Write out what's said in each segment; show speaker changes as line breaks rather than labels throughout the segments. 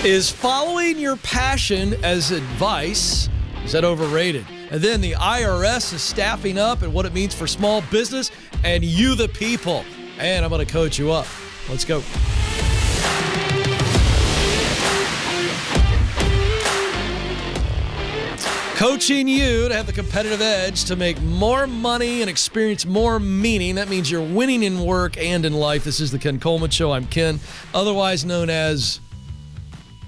Is following your passion as advice, is that overrated? And then the IRS is staffing up and what it means for small business and you the people. And I'm going to coach you up. Let's go. Coaching you to have the competitive edge to make more money and experience more meaning. That means you're winning in work and in life. This is the Ken Coleman Show. I'm Ken, otherwise known as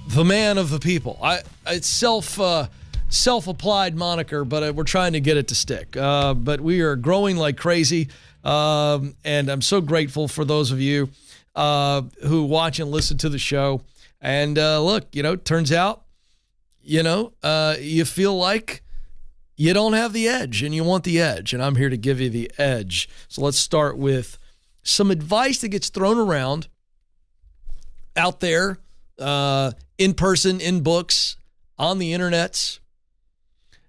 the man of the people. It's self-applied moniker, but we're trying to get it to stick. But we are growing like crazy, and I'm so grateful for those of you who watch and listen to the show. And look, turns out, you feel like you don't have the edge, and you want the edge, and I'm here to give you the edge. So let's start with some advice that gets thrown around out there, in person, in books, on the internets,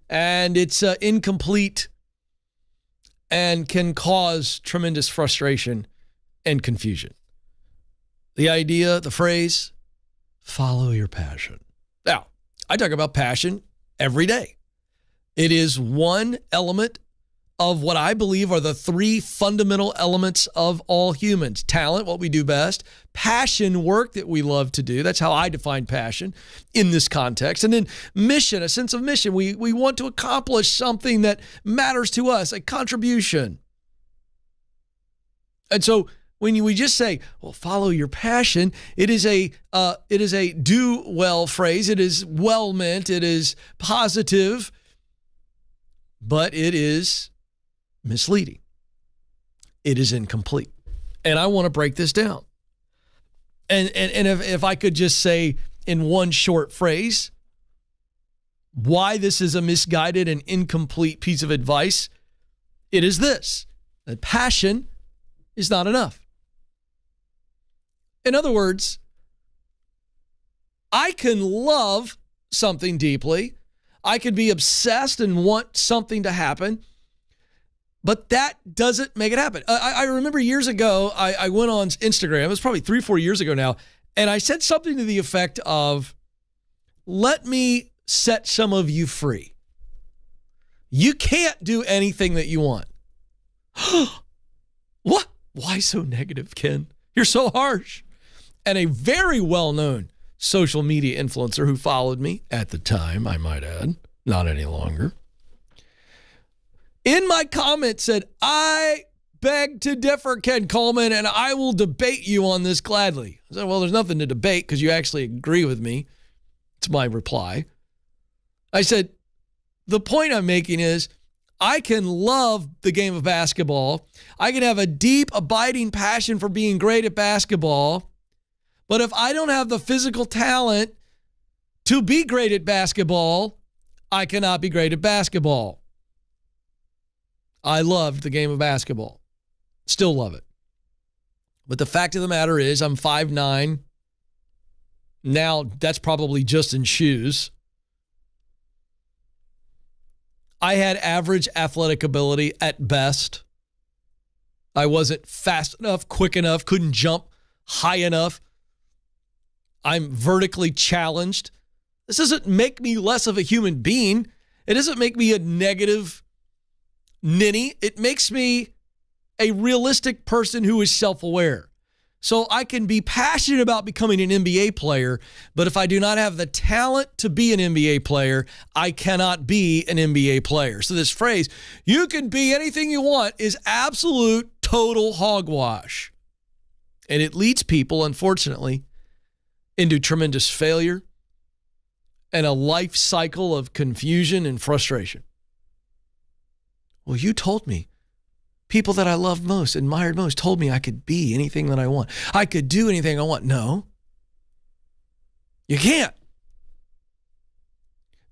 and it's incomplete and can cause tremendous frustration and confusion. The idea, the phrase, follow your passion. Now, I talk about passion every day. It is one element of what I believe are the three fundamental elements of all humans. Talent, what we do best. Passion, work that we love to do. That's how I define passion in this context. And then mission, a sense of mission. We want to accomplish something that matters to us, a contribution. And so when we just say, well, follow your passion, it is a do well phrase. It is well meant. It is positive, but it is misleading. It is incomplete. And I want to break this down. And if I could just say in one short phrase why this is a misguided and incomplete piece of advice, it is this: that passion is not enough. In other words, I can love something deeply. I can be obsessed and want something to happen, but that doesn't make it happen. I remember years ago, I went on Instagram. It was probably 3 or 4 years ago now. And I said something to the effect of, let me set some of you free. You can't do anything that you want. What? Why so negative, Ken? You're so harsh. And a very well-known social media influencer who followed me at the time, I might add, not any longer, in my comment said, I beg to differ, Ken Coleman, and I will debate you on this gladly. I said, well, there's nothing to debate because you actually agree with me. It's my reply. I said, the point I'm making is I can love the game of basketball. I can have a deep, abiding passion for being great at basketball. But if I don't have the physical talent to be great at basketball, I cannot be great at basketball. I loved the game of basketball. Still love it. But the fact of the matter is I'm 5'9". Now that's probably just in shoes. I had average athletic ability at best. I wasn't fast enough, quick enough, couldn't jump high enough. I'm vertically challenged. This doesn't make me less of a human being. It doesn't make me a negative ninny. It makes me a realistic person who is self-aware. So I can be passionate about becoming an NBA player, but if I do not have the talent to be an NBA player, I cannot be an NBA player. So this phrase, you can be anything you want, is absolute total hogwash. And it leads people, unfortunately, into tremendous failure and a life cycle of confusion and frustration. Well, you told me. People that I loved most, admired most, told me I could be anything that I want. I could do anything I want. No, you can't.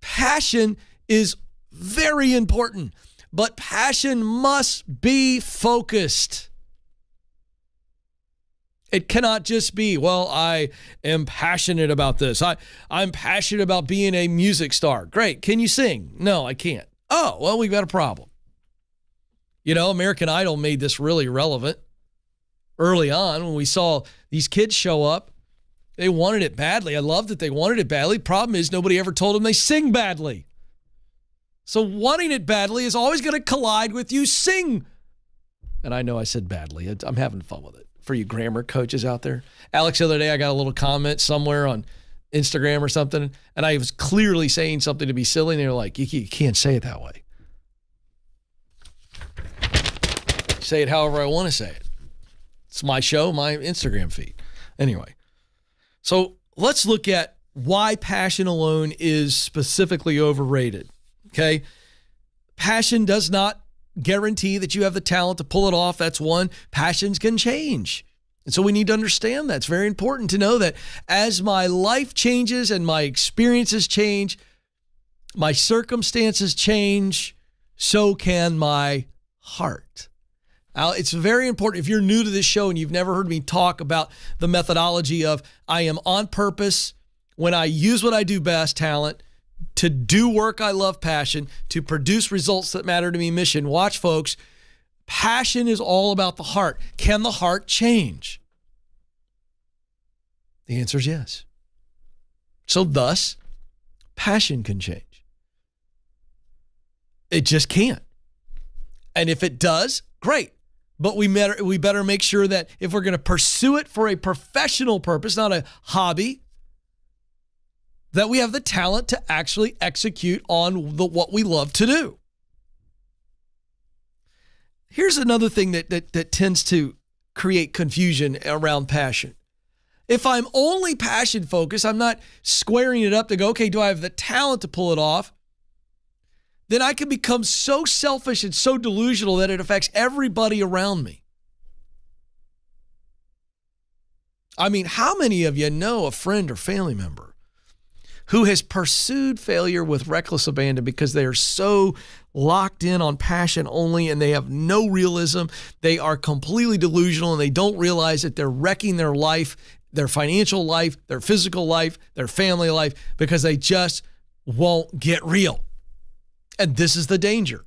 Passion is very important, but passion must be focused. It cannot just be, well, I am passionate about this. I'm passionate about being a music star. Great. Can you sing? No, I can't. Oh, well, we've got a problem. You know, American Idol made this really relevant early on when we saw these kids show up They wanted it badly. I love that they wanted it badly. Problem is, nobody ever told them they sing badly. So wanting it badly is always going to collide with you sing. And I know I said badly. I'm having fun with it. For you grammar coaches out there. Alex, the other day, I got a little comment somewhere on Instagram or something, and I was clearly saying something to be silly, and they were like, you can't say it that way. Say it however I want to say it. It's my show, my Instagram feed. Anyway, so let's look at why passion alone is specifically overrated, okay? Passion does not guarantee that you have the talent to pull it off. That's one. Passions can change. And so we need to understand that. It's very important to know that as my life changes and my experiences change, my circumstances change, so can my heart. Now, it's very important. If you're new to this show and you've never heard me talk about the methodology of I am on purpose when I use what I do best, talent, to do work I love, passion, to produce results that matter to me, mission. Watch, folks. Passion is all about the heart. Can the heart change? The answer is yes. So thus, passion can change. It just can't. And if it does, great. But we better make sure that if we're going to pursue it for a professional purpose, not a hobby, that we have the talent to actually execute on what we love to do. Here's another thing that tends to create confusion around passion. If I'm only passion focused, I'm not squaring it up to go, okay, do I have the talent to pull it off? Then I can become so selfish and so delusional that it affects everybody around me. I mean, how many of you know a friend or family member who has pursued failure with reckless abandon because they are so locked in on passion only and they have no realism? They are completely delusional and they don't realize that they're wrecking their life, their financial life, their physical life, their family life, because they just won't get real. And this is the danger.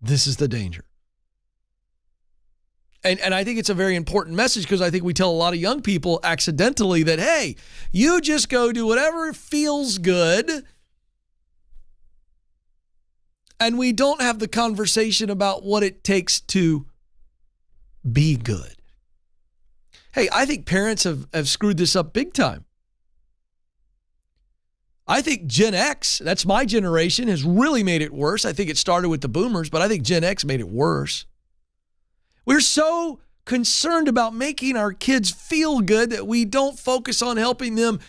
This is the danger. And I think it's a very important message because I think we tell a lot of young people accidentally that, hey, you just go do whatever feels good. And we don't have the conversation about what it takes to be good. Hey, I think parents have screwed this up big time. I think Gen X, that's my generation, has really made it worse. I think it started with the boomers, but I think Gen X made it worse. We're so concerned about making our kids feel good that we don't focus on helping them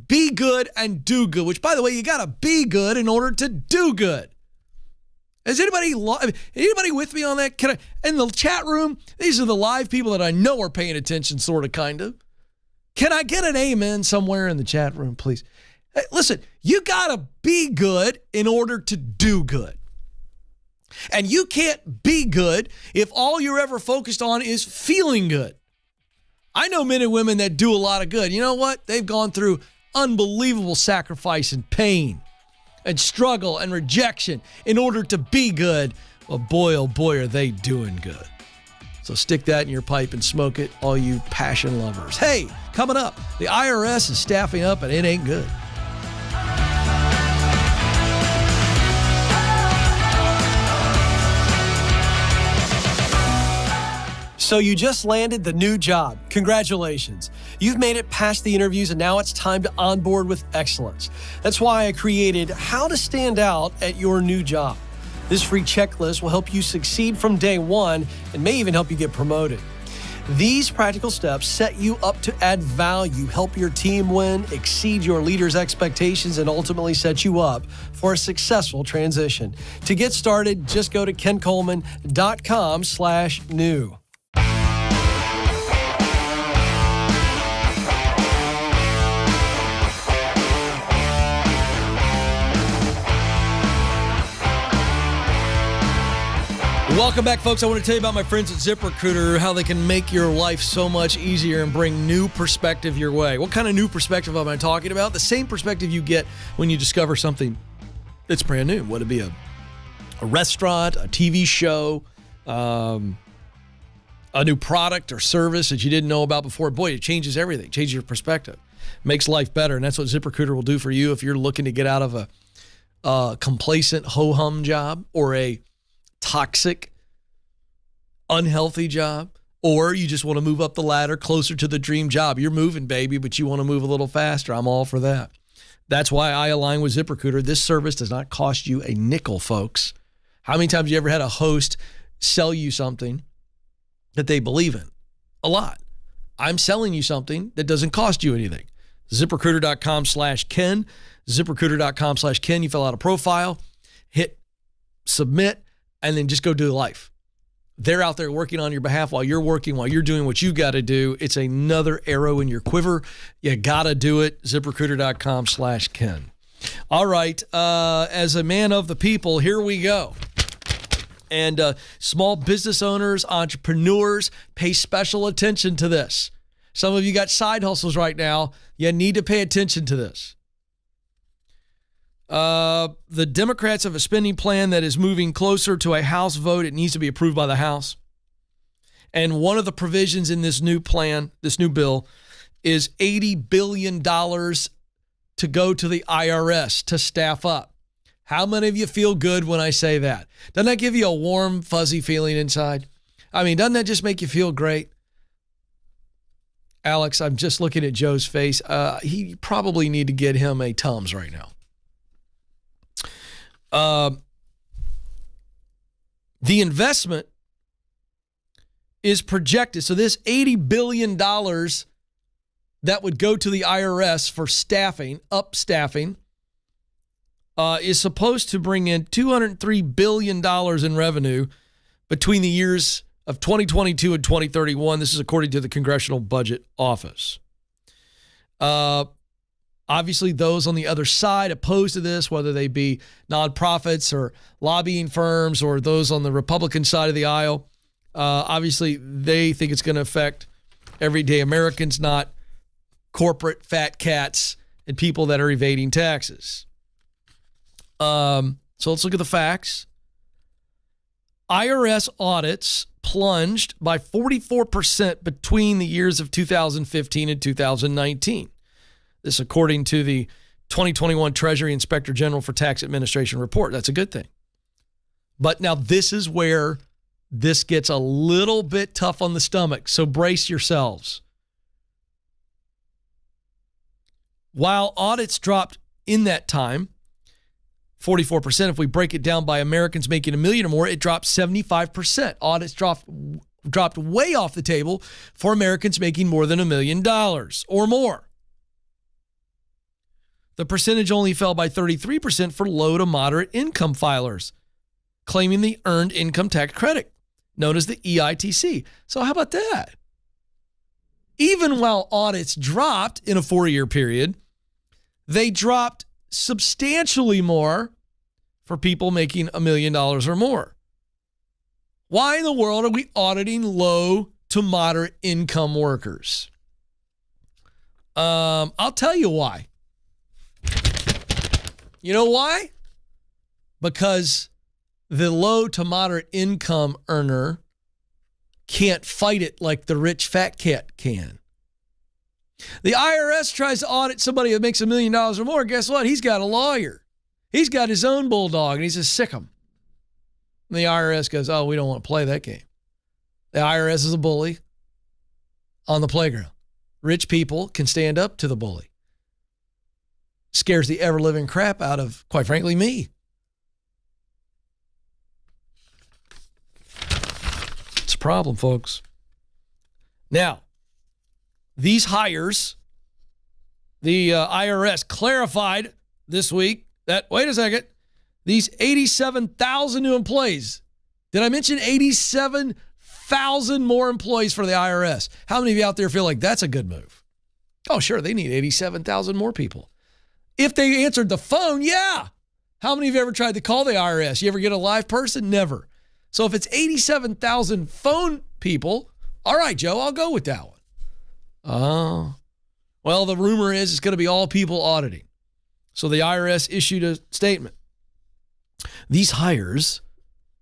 be good and do good, which, by the way, you got to be good in order to do good. Is anybody with me on that? In the chat room, these are the live people that I know are paying attention, sort of, kind of. Can I get an amen somewhere in the chat room, please? Hey, listen, you got to be good in order to do good. And you can't be good if all you're ever focused on is feeling good. I know men and women that do a lot of good. You know what? They've gone through unbelievable sacrifice and pain and struggle and rejection in order to be good. Well, boy, oh boy, are they doing good. So stick that in your pipe and smoke it, all you passion lovers. Hey, coming up, the IRS is staffing up and it ain't good. So you just landed the new job. Congratulations. You've made it past the interviews and now it's time to onboard with excellence. That's why I created How to Stand Out at Your New Job. This free checklist will help you succeed from day one and may even help you get promoted. These practical steps set you up to add value, help your team win, exceed your leaders' expectations, and ultimately set you up for a successful transition. To get started, just go to kencoleman.com/new. Welcome back, folks. I want to tell you about my friends at ZipRecruiter, how they can make your life so much easier and bring new perspective your way. What kind of new perspective am I talking about? The same perspective you get when you discover something that's brand new. Would it be a restaurant, a TV show, a new product or service that you didn't know about before? Boy, it changes everything, changes your perspective. makes life better. And that's what ZipRecruiter will do for you if you're looking to get out of a complacent ho-hum job or a toxic, unhealthy job, or you just want to move up the ladder closer to the dream job. You're moving, baby, but you want to move a little faster. I'm all for that. That's why I align with ZipRecruiter. This service does not cost you a nickel, folks. How many times have you ever had a host sell you something that they believe in? A lot. I'm selling you something that doesn't cost you anything. ZipRecruiter.com/Ken. ZipRecruiter.com/Ken. You fill out a profile, hit submit, and then just go do life. They're out there working on your behalf while you're working, while you're doing what you got to do. It's another arrow in your quiver. You got to do it. ZipRecruiter.com/Ken. All right. As a man of the people, here we go. And small business owners, entrepreneurs, pay special attention to this. Some of you got side hustles right now. You need to pay attention to this. The Democrats have a spending plan that is moving closer to a House vote. It needs to be approved by the House. And one of the provisions in this new plan, this new bill, is $80 billion to go to the IRS to staff up. How many of you feel good when I say that? Doesn't that give you a warm, fuzzy feeling inside? I mean, doesn't that just make you feel great? Alex, I'm just looking at Joe's face. He probably need to get him a Tums right now. The investment is projected. So this $80 billion that would go to the IRS for staffing, up staffing, is supposed to bring in $203 billion in revenue between the years of 2022 and 2031. This is according to the Congressional Budget Office. Obviously, those on the other side opposed to this, whether they be nonprofits or lobbying firms or those on the Republican side of the aisle, obviously they think it's going to affect everyday Americans, not corporate fat cats and people that are evading taxes. So let's look at the facts. IRS audits plunged by 44% between the years of 2015 and 2019. This according to the 2021 Treasury Inspector General for Tax Administration report. That's a good thing. But now this is where this gets a little bit tough on the stomach, so brace yourselves. While audits dropped in that time, 44%, if we break it down by Americans making $1 million or more, it dropped 75%. Audits dropped way off the table for Americans making more than $1 million or more. The percentage only fell by 33% for low to moderate income filers, claiming the Earned Income Tax Credit, known as the EITC. So how about that? Even while audits dropped in a 4-year period, they dropped substantially more for people making $1 million or more. Why in the world are we auditing low to moderate income workers? I'll tell you why. You know why? Because the low to moderate income earner can't fight it like the rich fat cat can. The IRS tries to audit somebody that makes $1 million or more. Guess what? He's got a lawyer. He's got his own bulldog, and he's just sick 'em. And the IRS goes, oh, we don't want to play that game. The IRS is a bully on the playground. Rich people can stand up to the bully. Scares the ever-living crap out of, quite frankly, me. It's a problem, folks. Now, these hires, the IRS clarified this week that, wait a second, these 87,000 new employees. Did I mention 87,000 more employees for the IRS? How many of you out there feel like that's a good move? Oh, sure, they need 87,000 more people. If they answered the phone, yeah. How many of you ever tried to call the IRS? You ever get a live person? Never. So if it's 87,000 phone people, all right, Joe, I'll go with that one. Oh. Well, the rumor is it's going to be all people auditing. So the IRS issued a statement. These hires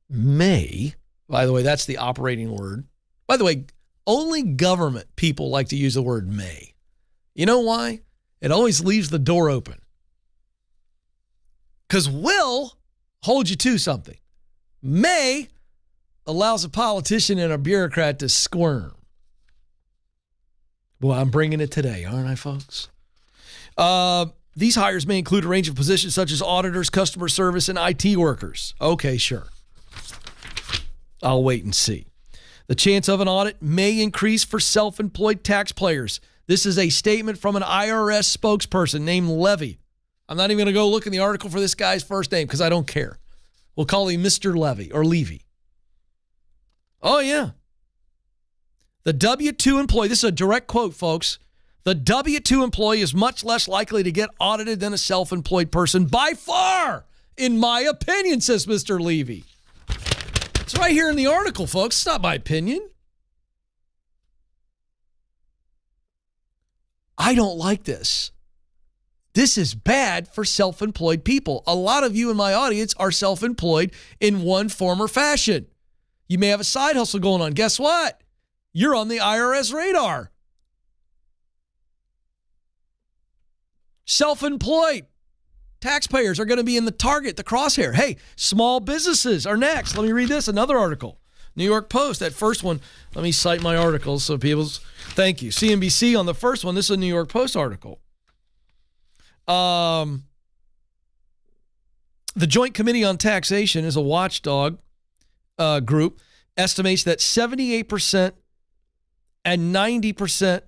may, by the way, that's the operating word. By the way, only government people like to use the word may. You know why? It always leaves the door open. Because will holds you to something. May allows a politician and a bureaucrat to squirm. Well, I'm bringing it today, aren't I, folks? These hires may include a range of positions such as auditors, customer service, and IT workers. Okay, sure. I'll wait and see. The chance of an audit may increase for self-employed taxpayers. This is a statement from an IRS spokesperson named Levy. I'm not even going to go look in the article for this guy's first name because I don't care. We'll call him Mr. Levy or Levy. Oh, yeah. The W-2 employee, this is a direct quote, folks. The W-2 employee is much less likely to get audited than a self-employed person by far, in my opinion, says Mr. Levy. It's right here in the article, folks. It's not my opinion. I don't like this. This is bad for self-employed people. A lot of you in my audience are self-employed in one form or fashion. You may have a side hustle going on. Guess what? You're on the IRS radar. Self-employed taxpayers are going to be in the target, the crosshair. Hey, small businesses are next. Let me read this, another article. New York Post, that first one. Let me cite my articles so people's, thank you. CNBC on the first one. This is a New York Post article. The Joint Committee on Taxation is a watchdog group, estimates that 78% and 90%,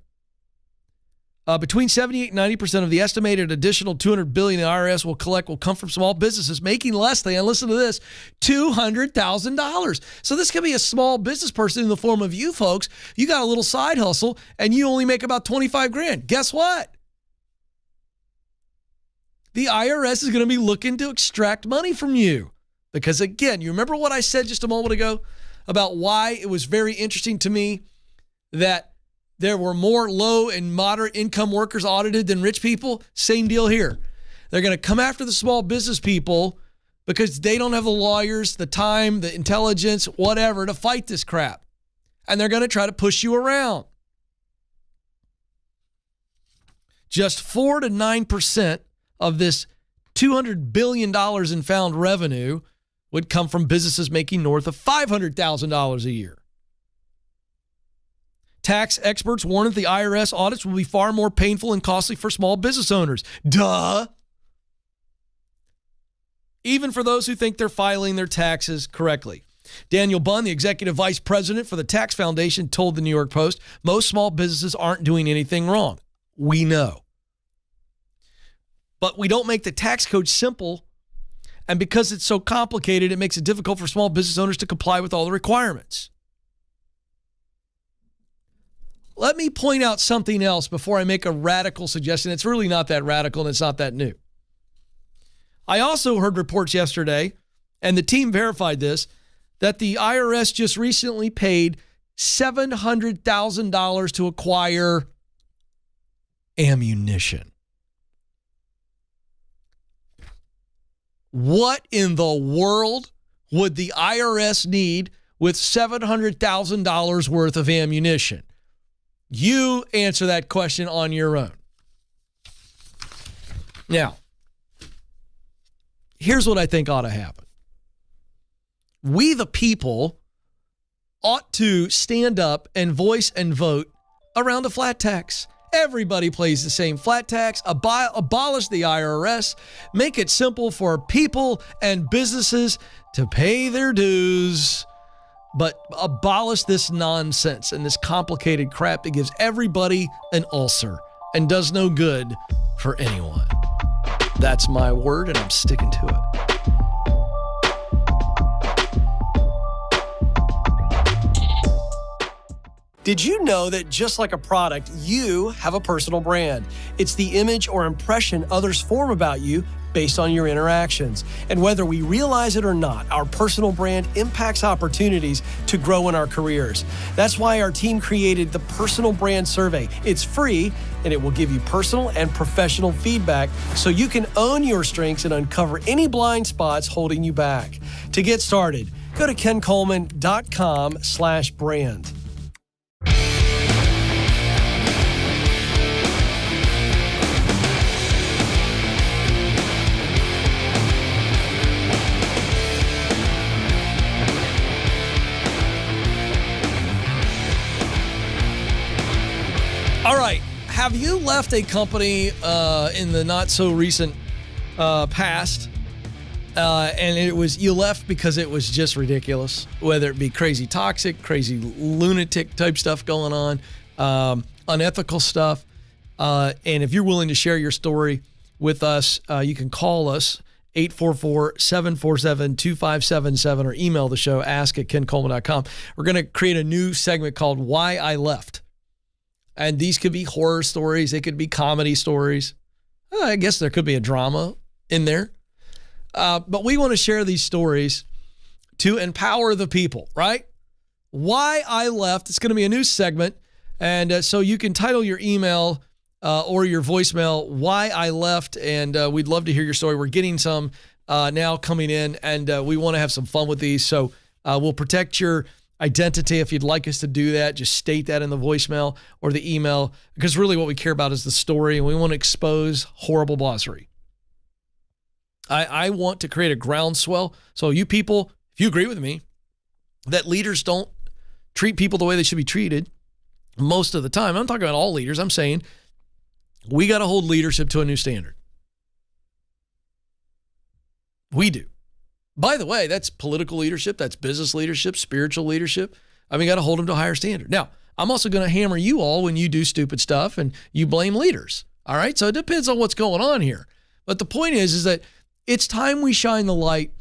between 78 and 90% of the estimated additional $200 billion the IRS will collect will come from small businesses making less than, listen to this, $200,000. So this could be a small business person in the form of you folks. You got a little side hustle and you only make about 25 grand. Guess what? The IRS is going to be looking to extract money from you. Because again, you remember what I said just a moment ago about why it was very interesting to me that there were more low and moderate income workers audited than rich people? Same deal here. They're going to come after the small business people because they don't have the lawyers, the time, the intelligence, whatever, to fight this crap. And they're going to try to push you around. Just 4 to 9% of this $200 billion in found revenue would come from businesses making north of $500,000 a year. Tax experts warn that the IRS audits will be far more painful and costly for small business owners. Duh. Even for those who think they're filing their taxes correctly. Daniel Bunn, the executive vice president for the Tax Foundation, told the New York Post, most small businesses aren't doing anything wrong. We know. But we don't make the tax code simple, and because it's so complicated, it makes it difficult for small business owners to comply with all the requirements. Let me point out something else before I make a radical suggestion. It's really not that radical and it's not that new. I also heard reports yesterday, and the team verified this, that the IRS just recently paid $700,000 to acquire ammunition. What in the world would the IRS need with $700,000 worth of ammunition? You answer that question on your own. Now, here's what I think ought to happen. We, the people, ought to stand up and voice and vote around a flat tax. Everybody pays the same flat tax. Abolish the IRS. Make it simple for people and businesses to pay their dues. But abolish this nonsense and this complicated crap that gives everybody an ulcer and does no good for anyone. That's my word, and I'm sticking to it. Did you know that just like a product, you have a personal brand? It's the image or impression others form about you based on your interactions. And whether we realize it or not, our personal brand impacts opportunities to grow in our careers. That's why our team created the Personal Brand Survey. It's free, and it will give you personal and professional feedback so you can own your strengths and uncover any blind spots holding you back. To get started, go to kencoleman.com/brand. All right. Have you left a company in the not so recent past and you left because it was just ridiculous, whether it be crazy toxic, crazy lunatic type stuff going on, unethical stuff. And if you're willing to share your story with us, you can call us 844-747-2577 or email the show, ask@kencoleman.com. We're going to create a new segment called Why I Left. And these could be horror stories. They could be comedy stories. I guess there could be a drama in there. But we want to share these stories to empower the people, right? Why I Left. It's going to be a new segment. And so you can title your email or your voicemail, Why I Left. And we'd love to hear your story. We're getting some now coming in, and we want to have some fun with these. So we'll protect your identity. If you'd like us to do that, just state that in the voicemail or the email, because really what we care about is the story, and we want to expose horrible bossery. I want to create a groundswell. So you people, if you agree with me that leaders don't treat people the way they should be treated most of the time, I'm talking about all leaders. I'm saying we got to hold leadership to a new standard. We do. By the way, that's political leadership, that's business leadership, spiritual leadership. I mean, got to hold them to a higher standard. Now, I'm also going to hammer you all when you do stupid stuff and you blame leaders. All right? So it depends on what's going on here. But the point is that it's time we shine the light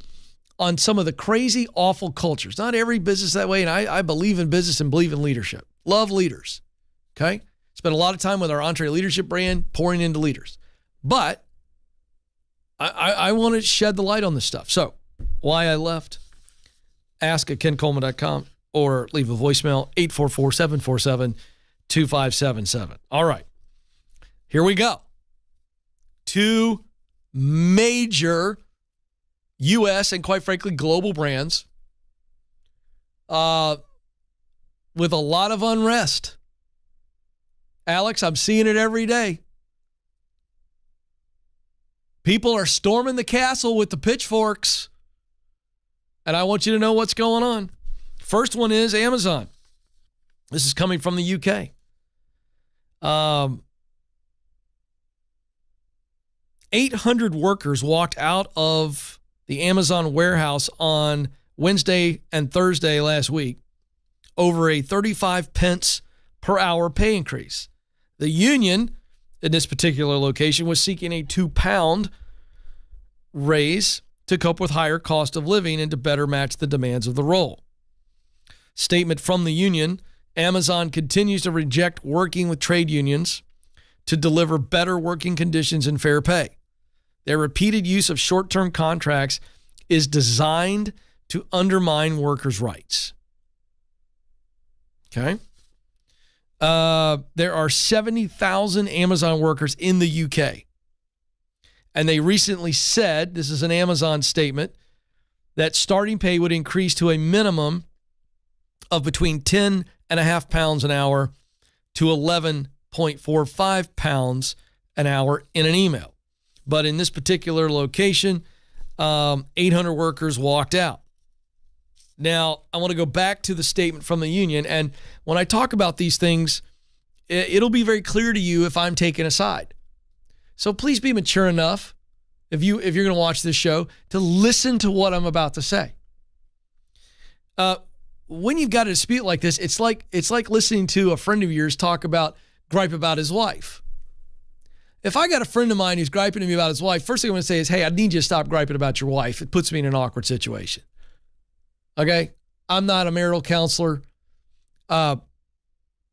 on some of the crazy, awful cultures. Not every business that way, and I believe in business and believe in leadership. Love leaders, okay? Spend a lot of time with our Entree Leadership brand pouring into leaders. But I want to shed the light on this stuff. So, Why I Left, ask@kencoleman.com or leave a voicemail, 844-747-2577. All right, here we go. Two major U.S. and quite frankly global brands with a lot of unrest. Alex, I'm seeing it every day. People are storming the castle with the pitchforks. And I want you to know what's going on. First one is Amazon. This is coming from the UK. 800 workers walked out of the Amazon warehouse on Wednesday and Thursday last week over a 35 pence per hour pay increase. The union in this particular location was seeking a £2 raise to cope with higher cost of living and to better match the demands of the role. Statement from the union: Amazon continues to reject working with trade unions to deliver better working conditions and fair pay. Their repeated use of short-term contracts is designed to undermine workers' rights. Okay? There are 70,000 Amazon workers in the UK. And they recently said, this is an Amazon statement, that starting pay would increase to a minimum of between £10.50 an hour to £11.45 an hour in an email. But in this particular location, 800 workers walked out. Now, I want to go back to the statement from the union. And when I talk about these things, it'll be very clear to you if I'm taking a side. So please be mature enough, if you're going to watch this show, to listen to what I'm about to say. When you've got a dispute like this, it's like listening to a friend of yours gripe about his wife. If I got a friend of mine who's griping to me about his wife, first thing I'm going to say is, hey, I need you to stop griping about your wife. It puts me in an awkward situation. Okay? I'm not a marital counselor. But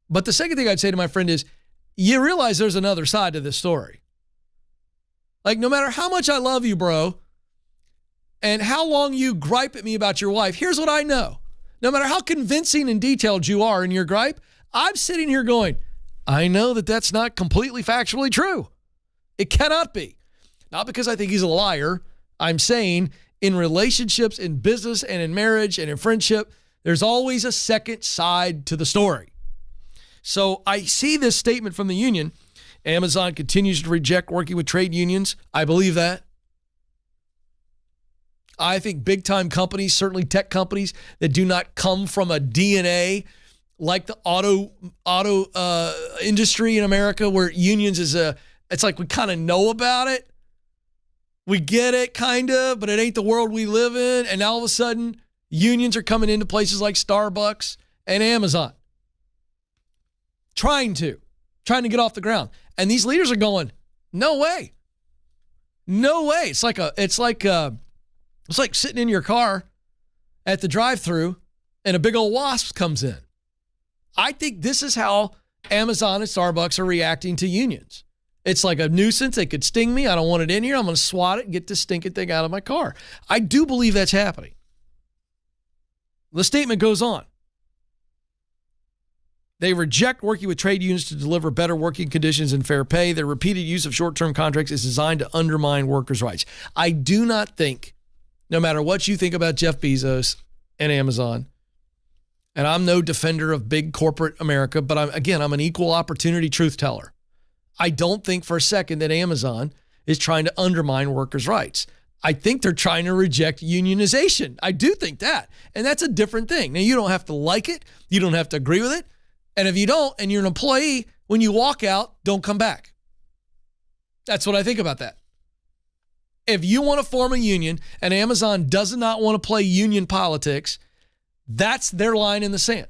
the second thing I'd say to my friend is, you realize there's another side to this story. Like, no matter how much I love you, bro, and how long you gripe at me about your wife, here's what I know. No matter how convincing and detailed you are in your gripe, I'm sitting here going, I know that that's not completely factually true. It cannot be. Not because I think he's a liar. I'm saying in relationships, in business, and in marriage, and in friendship, there's always a second side to the story. So I see this statement from the union. Amazon continues to reject working with trade unions. I believe that. I think big-time companies, certainly tech companies that do not come from a DNA like the auto industry in America, where unions it's like we kind of know about it. We get it, kind of, but it ain't the world we live in. And now all of a sudden, unions are coming into places like Starbucks and Amazon. Trying to get off the ground. And these leaders are going, no way. No way. It's like sitting in your car at the drive-thru and a big old wasp comes in. I think this is how Amazon and Starbucks are reacting to unions. It's like a nuisance. They could sting me. I don't want it in here. I'm going to swat it and get this stinking thing out of my car. I do believe that's happening. The statement goes on. They reject working with trade unions to deliver better working conditions and fair pay. Their repeated use of short-term contracts is designed to undermine workers' rights. I do not think, no matter what you think about Jeff Bezos and Amazon, and I'm no defender of big corporate America, but I'm an equal opportunity truth teller. I don't think for a second that Amazon is trying to undermine workers' rights. I think they're trying to reject unionization. I do think that. And that's a different thing. Now, you don't have to like it. You don't have to agree with it. And if you don't, and you're an employee, when you walk out, don't come back. That's what I think about that. If you want to form a union and Amazon does not want to play union politics, that's their line in the sand.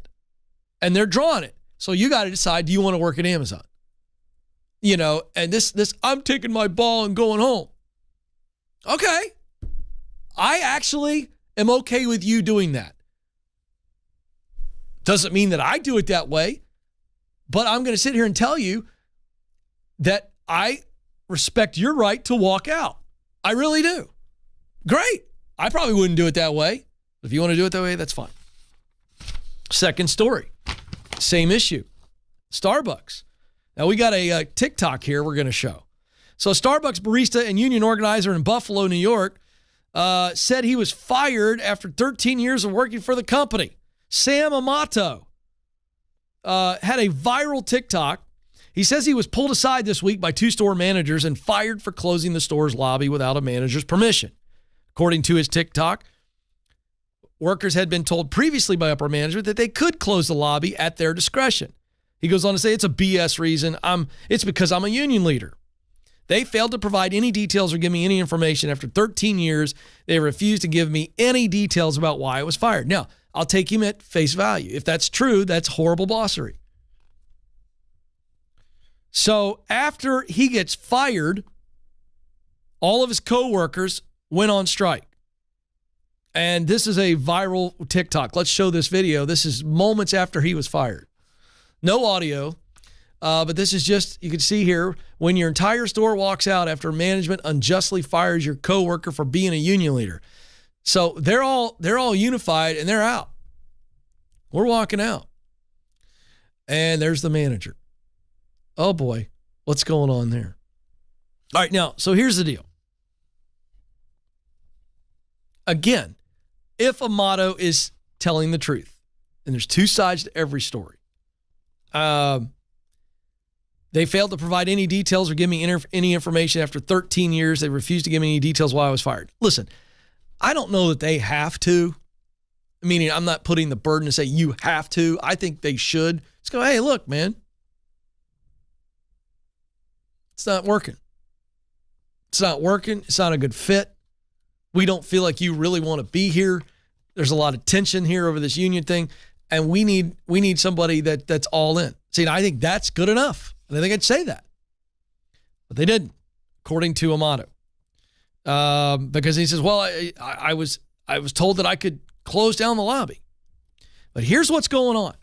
And they're drawing it. So you got to decide, do you want to work at Amazon? You know, and this I'm taking my ball and going home. Okay. I actually am okay with you doing that. Doesn't mean that I do it that way, but I'm going to sit here and tell you that I respect your right to walk out. I really do. Great. I probably wouldn't do it that way. If you want to do it that way, that's fine. Second story. Same issue. Starbucks. Now, we got a TikTok here we're going to show. So, Starbucks barista and union organizer in Buffalo, New York, said he was fired after 13 years of working for the company. Sam Amato had a viral TikTok. He says he was pulled aside this week by two store managers and fired for closing the store's lobby without a manager's permission. According to his TikTok, workers had been told previously by upper management that they could close the lobby at their discretion. He goes on to say, it's a BS reason. It's because I'm a union leader. They failed to provide any details or give me any information. After 13 years, they refused to give me any details about why I was fired. Now, I'll take him at face value. If that's true, that's horrible bossery. So after he gets fired, all of his coworkers went on strike. And this is a viral TikTok. Let's show this video. This is moments after he was fired. No audio, but this is just, you can see here, when your entire store walks out after management unjustly fires your coworker for being a union leader. So they're all unified and they're out. We're walking out. And there's the manager. Oh boy, what's going on there? All right, now, so here's the deal. Again, if Amato is telling the truth, and there's two sides to every story. They failed to provide any details or give me any information after 13 years. They refused to give me any details why I was fired. Listen, I don't know that they have to. Meaning, I'm not putting the burden to say you have to. I think they should. Just go, hey, look, man. It's not working. It's not working. It's not a good fit. We don't feel like you really want to be here. There's a lot of tension here over this union thing. And we need somebody that's all in. See, I think that's good enough. And I think I'd say that. But they didn't, according to Amato. Because he says, well, I was told that I could close down the lobby. But here's what's going on.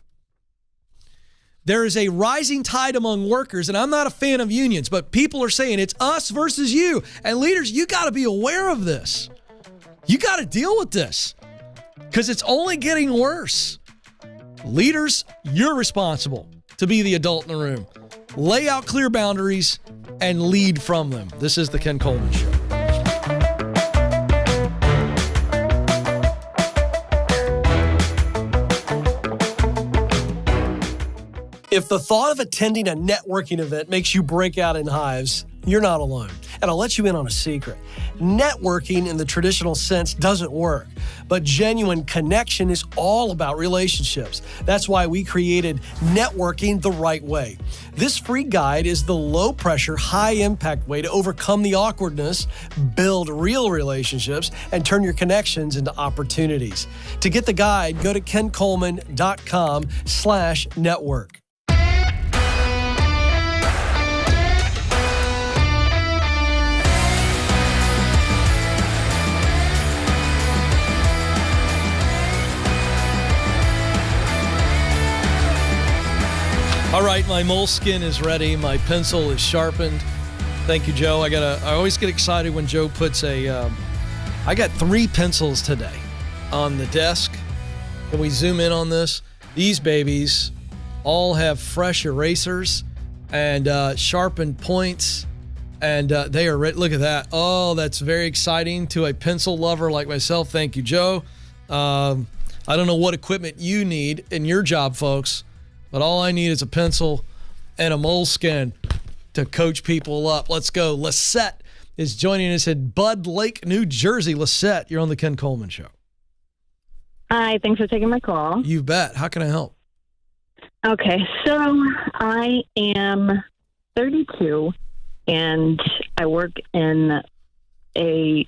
There is a rising tide among workers, and I'm not a fan of unions, but people are saying it's us versus you. And leaders, you got to be aware of this. You got to deal with this because it's only getting worse. Leaders, you're responsible to be the adult in the room. Lay out clear boundaries and lead from them. This is the Ken Coleman Show.
If the thought of attending a networking event makes you break out in hives, you're not alone. And I'll let you in on a secret. Networking in the traditional sense doesn't work, but genuine connection is all about relationships. That's why we created Networking the Right Way. This free guide is the low-pressure, high-impact way to overcome the awkwardness, build real relationships, and turn your connections into opportunities. To get the guide, go to kencoleman.com/network.
All right, my moleskin is ready. My pencil is sharpened. Thank you, Joe. I always get excited when Joe puts I got 3 pencils today on the desk. Can we zoom in on this? These babies all have fresh erasers and sharpened points, and they are ready. Look at that. Oh, that's very exciting to a pencil lover like myself. Thank you, Joe. I don't know what equipment you need in your job, folks, but all I need is a pencil and a moleskin to coach people up. Let's go. Lisette is joining us in Bud Lake, New Jersey. Lisette, you're on the Ken Coleman Show.
Hi, thanks for taking my call.
You bet. How can I help?
Okay, so I am 32, and I work in you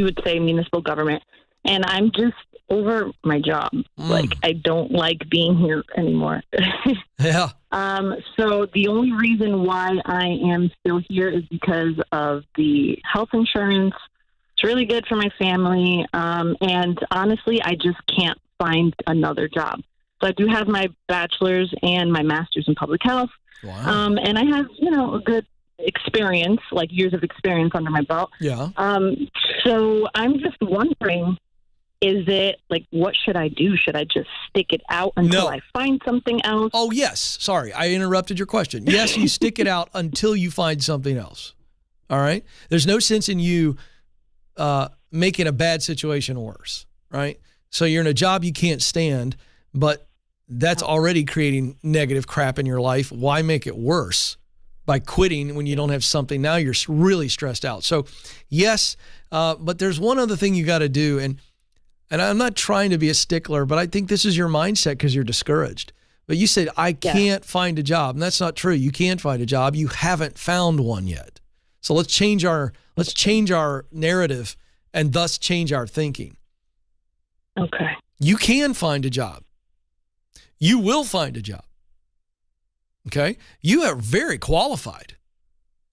would say municipal government, and I'm just over my job. Like, I don't like being here anymore.
Yeah.
So the only reason why I am still here is because of the health insurance. It's really good for my family. And honestly, I just can't find another job. So I do have my bachelor's and my master's in public health.
Wow.
And I have, a good experience, like years of experience under my belt.
Yeah.
So I'm just wondering, is it like, what should I do? Should I just stick it out until I find something else?
Oh, yes. Sorry, I interrupted your question. Yes, you stick it out until you find something else. All right? There's no sense in you making a bad situation worse, right? So you're in a job you can't stand, but that's already creating negative crap in your life. Why make it worse by quitting when you don't have something? Now you're really stressed out. So yes, but there's one other thing you got to do, and I'm not trying to be a stickler, but I think this is your mindset because you're discouraged. But you said, I can't find a job. And that's not true. You can find a job. You haven't found one yet. So let's change our narrative and thus change our thinking.
Okay.
You can find a job. You will find a job. Okay? You are very qualified.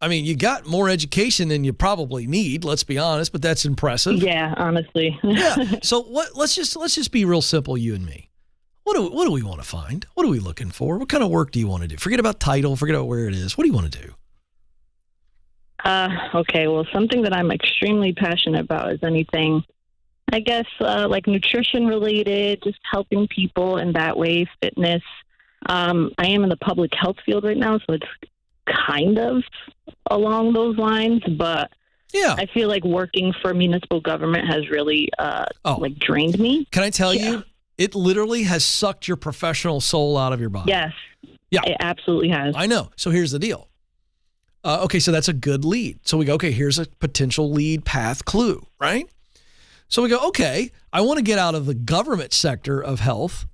I mean, you got more education than you probably need, let's be honest, but that's impressive.
Yeah, honestly.
Yeah. So let's just be real simple, you and me. What do we want to find? What are we looking for? What kind of work do you want to do? Forget about title, forget about where it is. What do you want to do?
Okay, well, something that I'm extremely passionate about is anything, I guess, like nutrition related, just helping people in that way, fitness. I am in the public health field right now, so it's kind of along those lines, but
yeah,
I feel like working for municipal government has really like drained me.
Can I tell you, it literally has sucked your professional soul out of your body.
Yes.
Yeah.
It absolutely has.
I know. So here's the deal. Okay, so that's a good lead. So we go, okay, here's a potential lead path clue, right? So we go, okay, I want to get out of the government sector of health.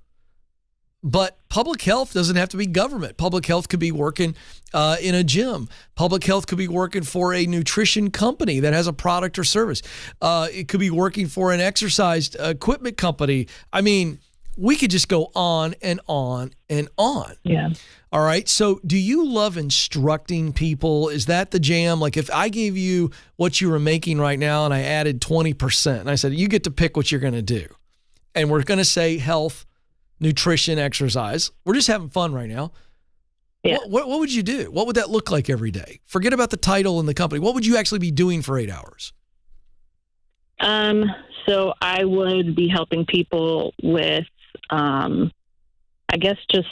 But public health doesn't have to be government. Public health could be working in a gym. Public health could be working for a nutrition company that has a product or service. It could be working for an exercise equipment company. I mean, we could just go on and on and on.
Yeah.
All right. So do you love instructing people? Is that the jam? Like if I gave you what you were making right now and I added 20% and I said, you get to pick what you're going to do. And we're going to say health, nutrition, exercise. We're just having fun right now.
Yeah.
What would you do? What would that look like every day? Forget about the title and the company. What would you actually be doing for 8 hours?
So I would be helping people with, I guess, just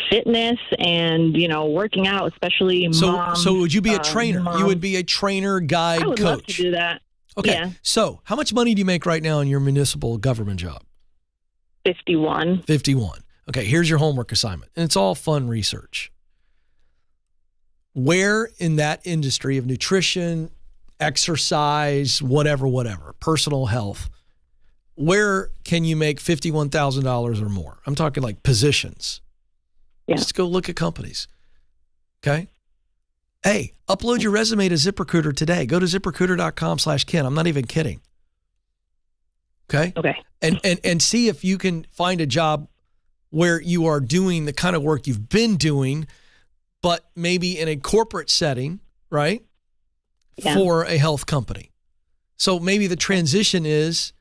fitness and, working out, especially moms.
So would you be a trainer? You would be a trainer, guide,
I would
coach.
love to do that.
Okay.
Yeah.
So how much money do you make right now in your municipal government job?
51.
51. Okay, here's your homework assignment. And it's all fun research. Where in that industry of nutrition, exercise, whatever, personal health. Where can you make $51,000 or more? I'm talking like positions.
Yeah.
Just go look at companies. Okay. Hey, upload your resume to ZipRecruiter today. Go to ZipRecruiter.com/Ken. I'm not even kidding. Okay.
Okay.
And see if you can find a job where you are doing the kind of work you've been doing, but maybe in a corporate setting, right?
Yeah.
For a health company. So maybe the transition is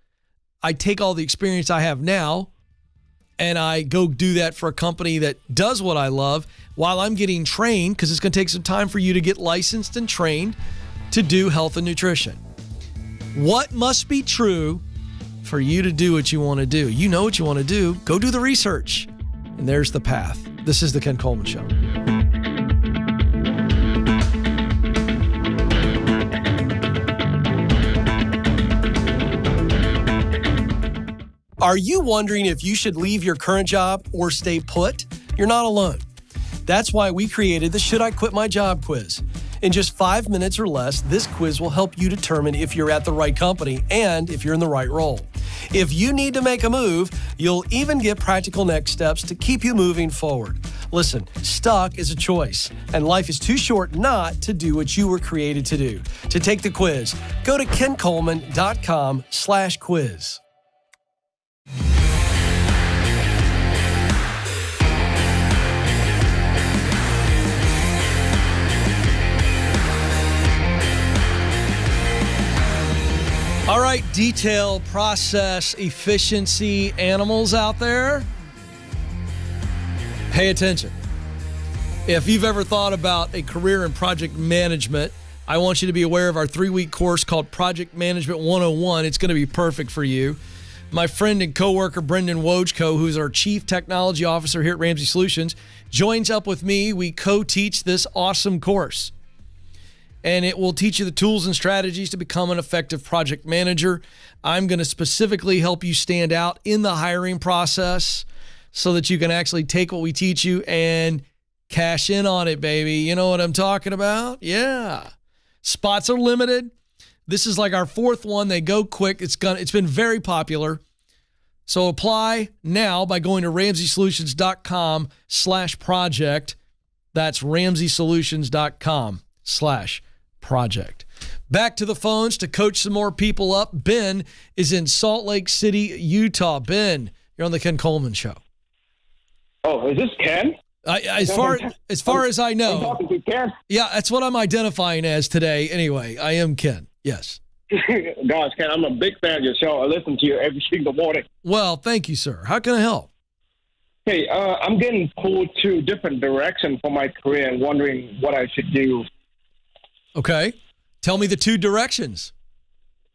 I take all the experience I have now and I go do that for a company that does what I love while I'm getting trained, because it's going to take some time for you to get licensed and trained to do health and nutrition. What must be true for you to do what you want to do? You know what you want to do. Go do the research. And there's the path. This is the Ken Coleman Show.
Are you wondering if you should leave your current job or stay put? You're not alone. That's why we created the Should I Quit My Job quiz. In just 5 minutes or less, this quiz will help you determine if you're at the right company and if you're in the right role. If you need to make a move, you'll even get practical next steps to keep you moving forward. Listen, stuck is a choice, and life is too short not to do what you were created to do. To take the quiz, go to kencoleman.com/quiz.
All right, detail, process, efficiency, animals out there, pay attention. If you've ever thought about a career in project management, I want you to be aware of our 3-week course called Project Management 101. It's going to be perfect for you. My friend and coworker, Brendan Wojko, who's our Chief Technology Officer here at Ramsey Solutions, joins up with me. We co-teach this awesome course. And it will teach you the tools and strategies to become an effective project manager. I'm going to specifically help you stand out in the hiring process so that you can actually take what we teach you and cash in on it, baby. You know what I'm talking about? Yeah. Spots are limited. This is like our 4th one. They go quick. It's been very popular. So apply now by going to RamseySolutions.com/project. That's RamseySolutions.com/project. Back to the phones to coach some more people up. Ben is in Salt Lake City, Utah. Ben, you're on the Ken Coleman Show.
Oh, is this Ken?
As far as I
I'm
know,
talking to Ken.
yeah, that's what I'm identifying as today. Anyway, I am Ken. Yes.
Gosh, Ken, I'm a big fan of your show. I listen to you every single morning.
Well, thank you, sir. How can I help?
Hey, I'm getting pulled to different directions for my career and wondering what I should do.
Okay. Tell me the 2 directions.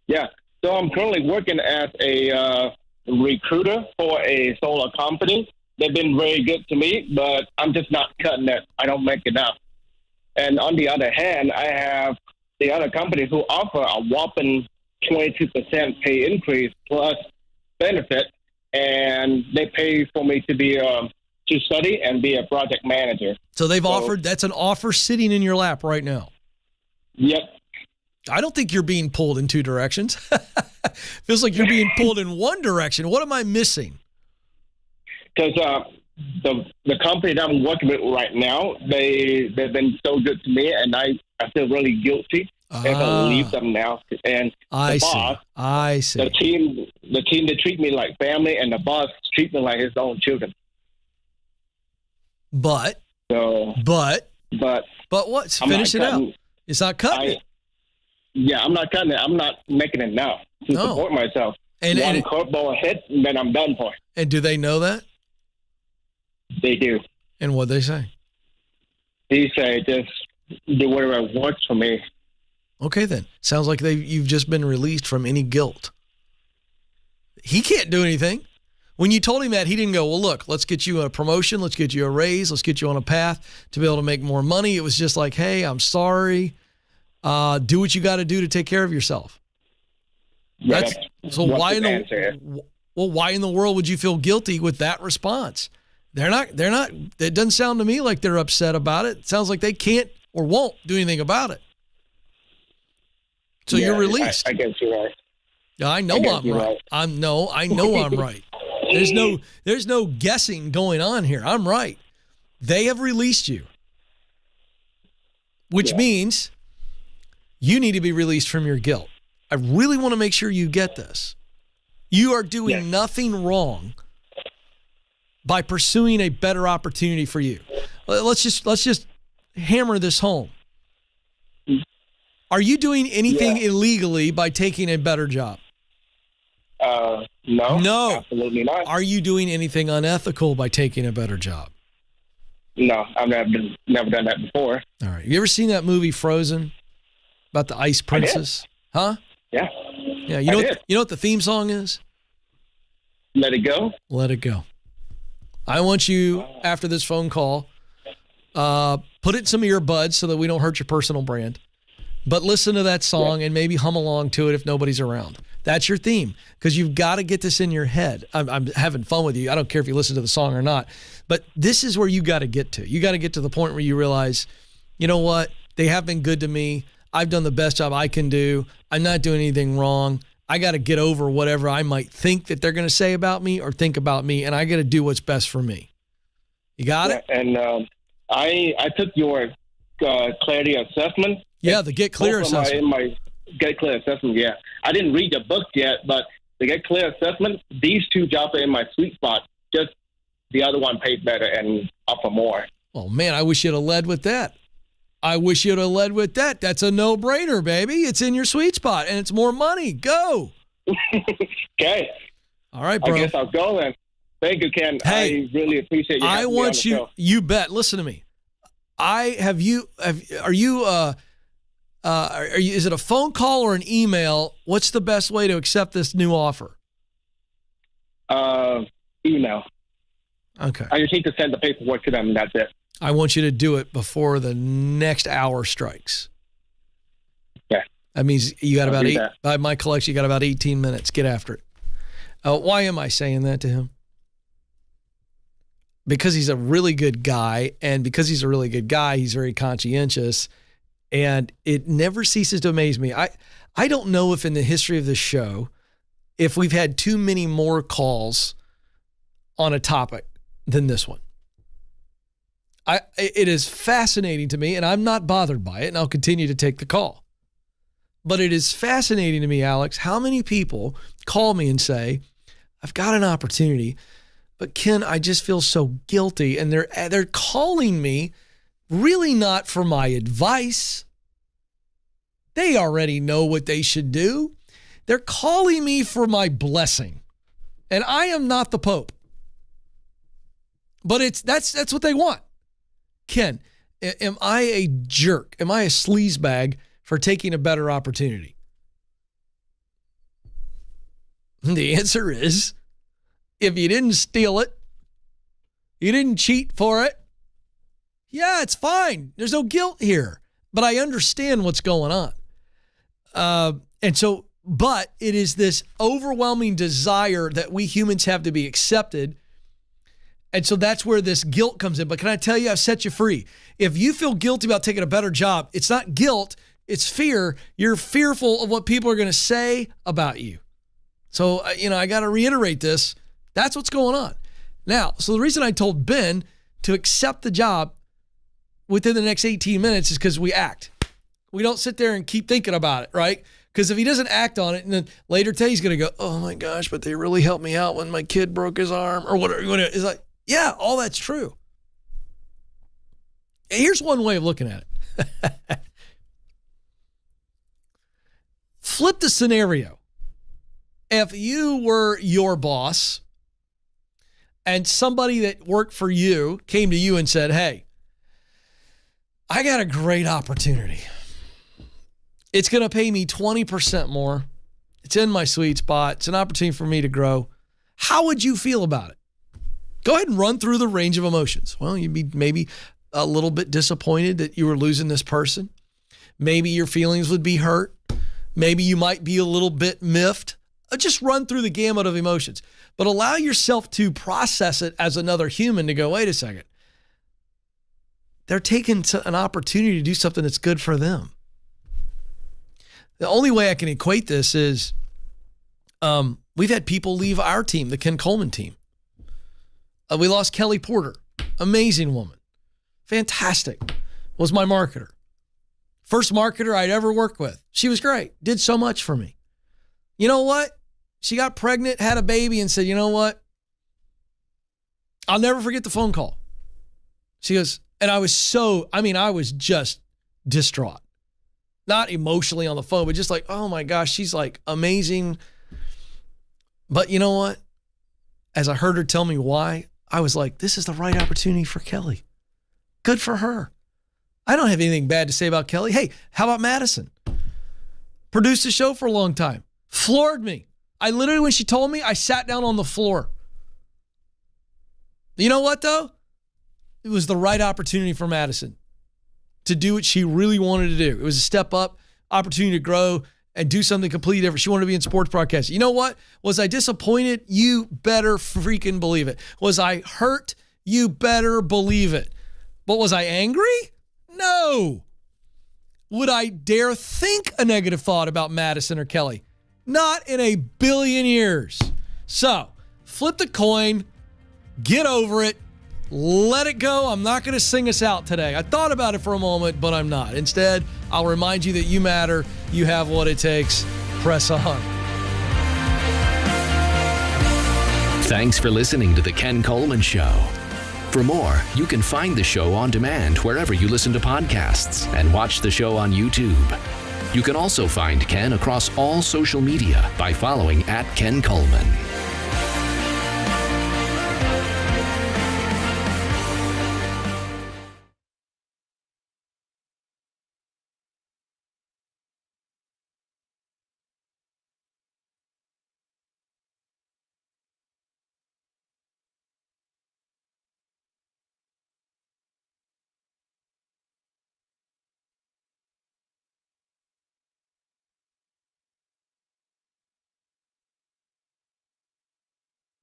Yeah, so I'm currently working as a recruiter for a solar company. They've been very good to me, but I'm just not cutting it. I don't make enough. And on the other hand, I have the other companies who offer a whopping 22% pay increase plus benefit, and they pay for me to study and be a project manager.
So they've offered, that's an offer sitting in your lap right now.
Yep.
I don't think you're being pulled in 2 directions. Feels like you're being pulled in 1 direction. What am I missing?
Because the company that I'm working with right now, they've been so good to me, and I feel really guilty if I leave them now. And the boss,
I see.
the team, they treat me like family, and the boss treats me like his own children.
But what? Finish it out. It's not cutting it.
Yeah, I'm not cutting it. I'm not making it now to support myself.
And
one curveball hit, and then I'm done for.
And do they know that?
They do.
And what they say?
He say, just do whatever works for me.
Okay, then. Sounds like you've just been released from any guilt. He can't do anything. When you told him that, he didn't go, well, look, let's get you a promotion. Let's get you a raise. Let's get you on a path to be able to make more money. It was just like, hey, I'm sorry. Do what you got to do to take care of yourself.
Yeah,
why in the world would you feel guilty with that response? They're not, it doesn't sound to me like they're upset about it. It sounds like they can't or won't do anything about it. So you're released.
I guess you're right.
I know I'm right. I know I'm right. There's no guessing going on here. I'm right. They have released you, which means you need to be released from your guilt. I really want to make sure you get this. You are doing nothing wrong by pursuing a better opportunity for you. Let's just hammer this home. Are you doing anything illegally by taking a better job?
No, absolutely not.
Are you doing anything unethical by taking a better job?
No, I've never done that before.
All right. You ever seen that movie Frozen about the Ice Princess? Huh?
Yeah.
Yeah. You know what the theme song is?
Let it go.
Let it go. I want you, after this phone call, put it in some earbuds so that we don't hurt your personal brand. But listen to that song and maybe hum along to it if nobody's around. That's your theme, because you've got to get this in your head. I'm having fun with you. I don't care if you listen to the song or not. But this is where you got to get to. You got to get to the point where you realize, you know what? They have been good to me. I've done the best job I can do. I'm not doing anything wrong. I got to get over whatever I might think that they're going to say about me or think about me, and I got to do what's best for me. You got it?
And I took your clarity assessment.
Yeah, the Get Clear assessment.
My Get Clear assessment, yeah. I didn't read the book yet, but the Get Clear assessment, these two jobs are in my sweet spot. Just the other one paid better and offer more.
Oh, man, I wish you'd have led with that. That's a no-brainer, baby. It's in your sweet spot, and it's more money. Go.
Okay.
All right, bro.
I guess I'll go then. Thank you, Ken.
Hey,
I really appreciate you.
I want you.
Show.
You bet. Listen to me. Is it a phone call or an email? What's the best way to accept this new offer?
Email.
Okay.
I just need to send the paperwork to them, and that's it.
I want you to do it before the next hour strikes.
Yeah.
That means you got by my collection, you got about 18 minutes. Get after it. Why am I saying that to him? Because he's a really good guy, and because he's a really good guy, he's very conscientious, and it never ceases to amaze me. I don't know if in the history of this show, if we've had too many more calls on a topic than this one. It is fascinating to me, and I'm not bothered by it, and I'll continue to take the call. But it is fascinating to me, Alex, how many people call me and say, I've got an opportunity, but Ken, I just feel so guilty. And they're calling me really not for my advice. They already know what they should do. They're calling me for my blessing. And I am not the Pope. But that's what they want. Ken, am I a jerk? Am I a sleazebag for taking a better opportunity? The answer is, if you didn't steal it, you didn't cheat for it, yeah, it's fine. There's no guilt here. But I understand what's going on. But it is this overwhelming desire that we humans have to be accepted. And so that's where this guilt comes in. But can I tell you, I've set you free. If you feel guilty about taking a better job, it's not guilt, it's fear. You're fearful of what people are going to say about you. So, I got to reiterate this. That's what's going on. Now, so the reason I told Ben to accept the job within the next 18 minutes is because we act. We don't sit there and keep thinking about it, right? Because if he doesn't act on it, and then later today he's going to go, oh my gosh, but they really helped me out when my kid broke his arm or whatever. It's like, yeah, all that's true. Here's one way of looking at it. Flip the scenario. If you were your boss and somebody that worked for you came to you and said, hey, I got a great opportunity. It's going to pay me 20% more. It's in my sweet spot. It's an opportunity for me to grow. How would you feel about it? Go ahead and run through the range of emotions. Well, you'd be maybe a little bit disappointed that you were losing this person. Maybe your feelings would be hurt. Maybe you might be a little bit miffed. Just run through the gamut of emotions. But allow yourself to process it as another human to go, wait a second. They're taking an opportunity to do something that's good for them. The only way I can equate this is we've had people leave our team, the Ken Coleman team. We lost Kelly Porter, amazing woman, fantastic, was my marketer. First marketer I'd ever worked with. She was great, did so much for me. You know what? She got pregnant, had a baby, and said, you know what? I'll never forget the phone call. She goes, and I was just distraught. Not emotionally on the phone, but just like, oh my gosh, she's like amazing. But you know what? As I heard her tell me why, I was like, this is the right opportunity for Kelly. Good for her. I don't have anything bad to say about Kelly. Hey, how about Madison? Produced the show for a long time. Floored me. I literally, when she told me, I sat down on the floor. You know what, though? It was the right opportunity for Madison to do what she really wanted to do. It was a step up, opportunity to grow and do something completely different. She wanted to be in sports broadcasting. You know what? Was I disappointed? You better freaking believe it. Was I hurt? You better believe it. But was I angry? No. Would I dare think a negative thought about Madison or Kelly? Not in a billion years. So, flip the coin, get over it, let it go. I'm not going to sing us out today. I thought about it for a moment, but I'm not. Instead, I'll remind you that you matter. You have what it takes. Press on.
Thanks for listening to The Ken Coleman Show. For more, you can find the show on demand wherever you listen to podcasts and watch the show on YouTube. You can also find Ken across all social media by following @Ken Coleman.